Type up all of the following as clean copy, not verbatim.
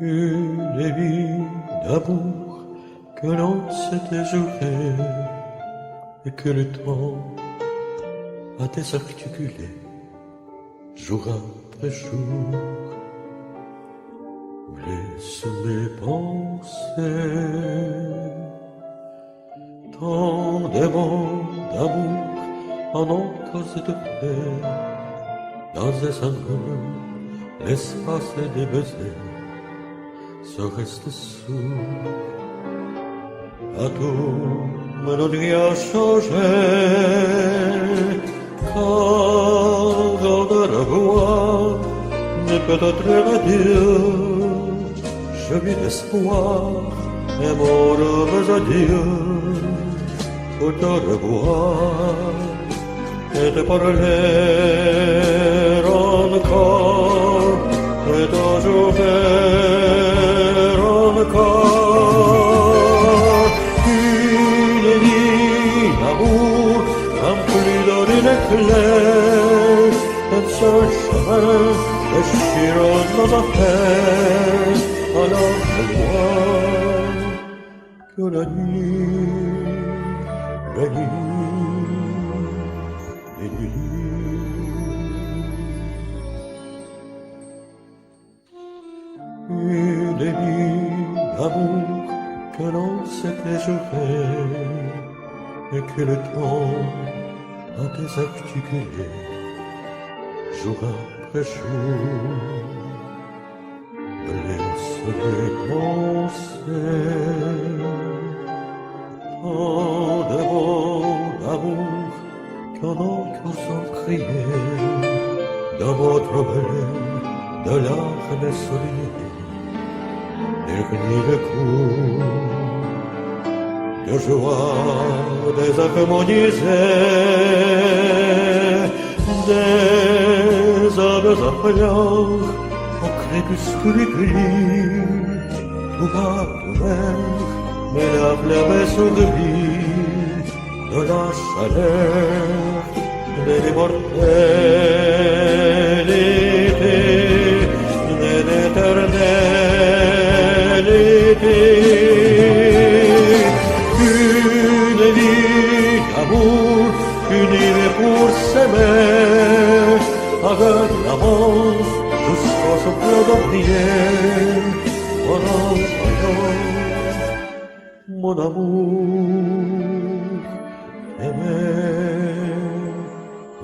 Une vie d'amour que l'on s'était juré et que le temps a désarticulé jour après jour. Laisse mes pensées tant d'aimants d'amour en encause de paix dans des sanglots l'espace des baisers se reste sourd. À tout mélodie a changé quand de revoir mais peut-être adieu. Je vis d'espoir et mon rêve adieu pour te revoir et te parler encore et toujours faire encore une vie d'amour remplie d'orines claires, un seul chemin déchirant nos affaires. Alors je vois que la nuit, les une vie d'amour que l'on s'était juré et que le temps a désarticulé jour après jour. Laisse mes pensées tant de mots d'amour qu'en encore sans crier dans votre belle de larmes souliers dernier le coup de joie des harmonisés des hommes appelant au crépuscule gris, tout bas, tout vert, mais la flamme sourit de la chaleur de l'immortalité, de l'éternalité. Une vie d'amour, unie pour s'aimer, avec l'amour jusqu'au souffle de prière. Mon amour, aimé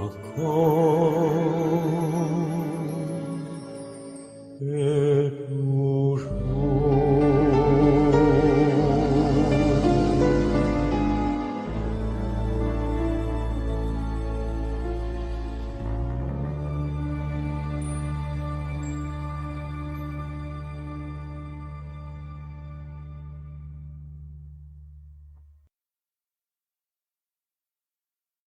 encore.